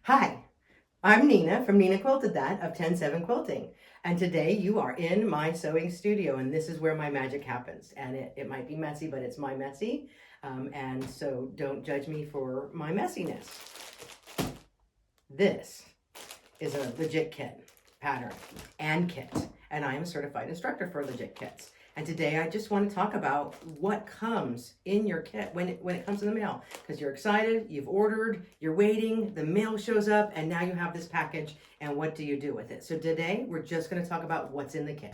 Hi, I'm Nina from Nina Quilted That of 107 Quilting. And today you are in my sewing studio, and this is where my magic happens. And it might be messy, but it's my messy. And so don't judge me for my messiness. This is a LegitKit pattern and kit. And I am a certified instructor for LegitKits. And today I just want to talk about what comes in your kit when it comes in the mail. Because you're excited, you've ordered, you're waiting, the mail shows up, and now you have this package, and what do you do with it? So today we're just going to talk about what's in the kit.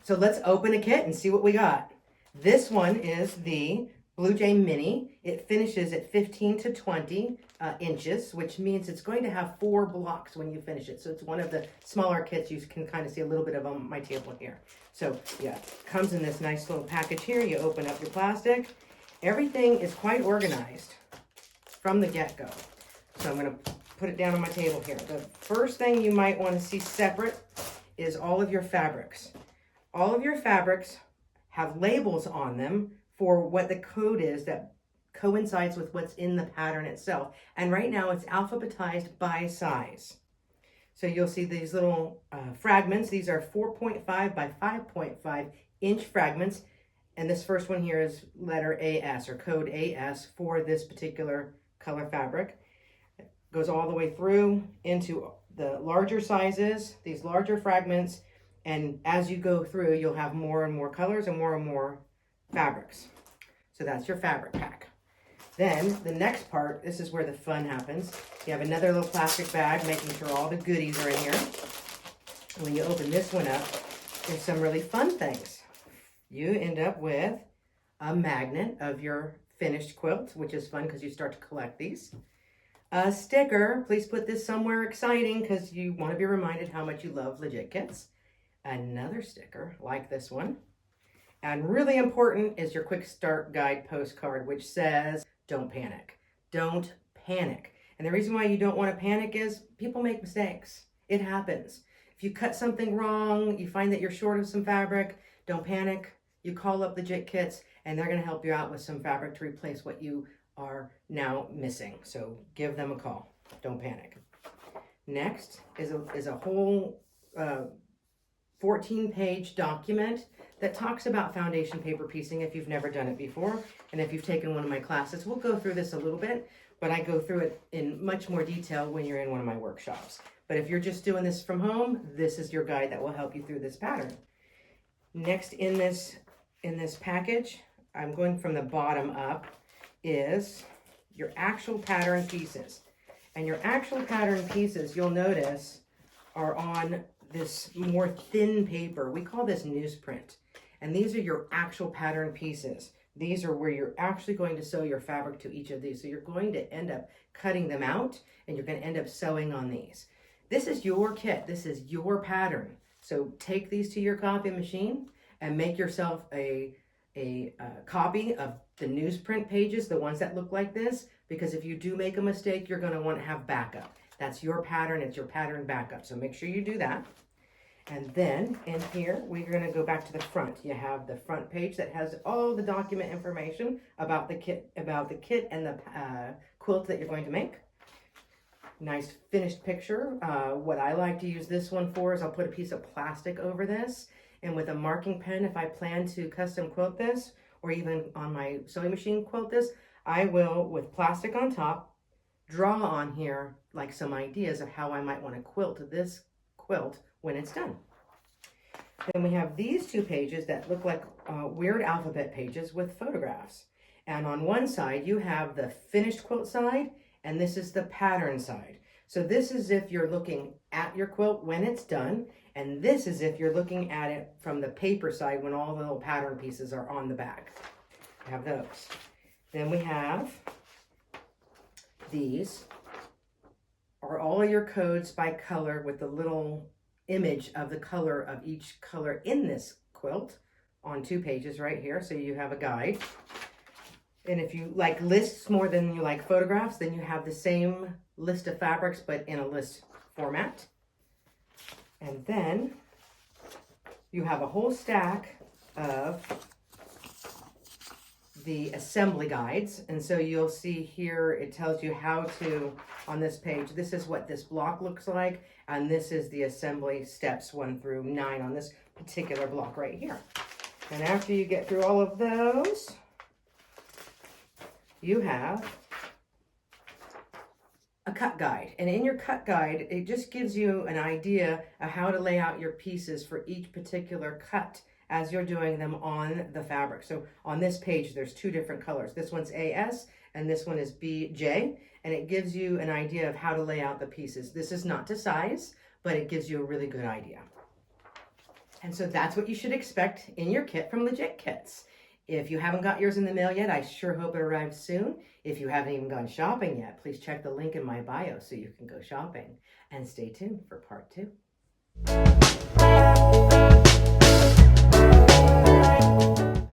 So let's open a kit and see what we got. This one is the Blue Jay Mini. It finishes at 15 to 20 inches, which means it's going to have 4 blocks when you finish it. So it's one of the smaller kits. You can kind of see a little bit of on my table here. So yeah, it comes in this nice little package here. You open up your plastic. Everything is quite organized from the get-go. So I'm going to put it down on my table here. The first thing you might want to see separate is all of your fabrics. All of your fabrics have labels on them for what the code is that coincides with what's in the pattern itself. And right now it's alphabetized by size. So you'll see these little fragments. These are 4.5 by 5.5 inch fragments. And this first one here is letter AS or code AS for this particular color fabric. It goes all the way through into the larger sizes, these larger fragments. And as you go through, you'll have more and more colors and more fabrics. So that's your fabric pack. Then the next part, this is where the fun happens. You have another little plastic bag, making sure all the goodies are in here. When you open this one up, there's some really fun things. You end up with a magnet of your finished quilt, which is fun because you start to collect these. A sticker, please put this somewhere exciting because you want to be reminded how much you love LegitKits. Another sticker like this one. And really important is your quick start guide postcard, which says, don't panic. Don't panic. And the reason why you don't want to panic is people make mistakes. It happens. If you cut something wrong, you find that you're short of some fabric, don't panic. You call up LegitKits and they're going to help you out with some fabric to replace what you are now missing. So give them a call. Don't panic. Next is a whole 14-page document that talks about foundation paper piecing if you've never done it before. And if you've taken one of my classes, we'll go through this a little bit, but I go through it in much more detail when you're in one of my workshops. But if you're just doing this from home, this is your guide that will help you through this pattern. Next in this package, I'm going from the bottom up, is your actual pattern pieces. And your actual pattern pieces, you'll notice, are on this more thin paper. We call this newsprint. And these are your actual pattern pieces. These are where you're actually going to sew your fabric to each of these. So you're going to end up cutting them out and you're going to end up sewing on these. This is your kit. This is your pattern. So take these to your copy machine and make yourself a copy of the newsprint pages, the ones that look like this, because if you do make a mistake, you're going to want to have backup. That's your pattern. It's your pattern backup. So make sure you do that. And then in here, we're going to go back to the front. You have the front page that has all the document information about the kit and the quilt that you're going to make. Nice finished picture. What I like to use this one for is I'll put a piece of plastic over this. And with a marking pen, if I plan to custom quilt this, or even on my sewing machine quilt this, I will, with plastic on top, draw on here like some ideas of how I might want to quilt this quilt when it's done. Then we have these two pages that look like weird alphabet pages with photographs. And on one side, you have the finished quilt side, and this is the pattern side. So this is if you're looking at your quilt when it's done, and this is if you're looking at it from the paper side when all the little pattern pieces are on the back. We have those. Then we have these are all of your codes by color with the little image of the color of each color in this quilt on 2 pages right here. So you have a guide. And if you like lists more than you like photographs, then you have the same list of fabrics, but in a list format. And then you have a whole stack of the assembly guides. And so you'll see here, it tells you how to, on this page, this is what this block looks like. And this is the assembly steps 1 through 9 on this particular block right here. And after you get through all of those, you have a cut guide. And in your cut guide, it just gives you an idea of how to lay out your pieces for each particular cut as you're doing them on the fabric. So on this page, there's 2 different colors. This one's AS and this one is BJ, and it gives you an idea of how to lay out the pieces. This is not to size, but it gives you a really good idea. And so that's what you should expect in your kit from LegitKits. If you haven't got yours in the mail yet, I sure hope it arrives soon. If you haven't even gone shopping yet, please check the link in my bio so you can go shopping. And stay tuned for part 2.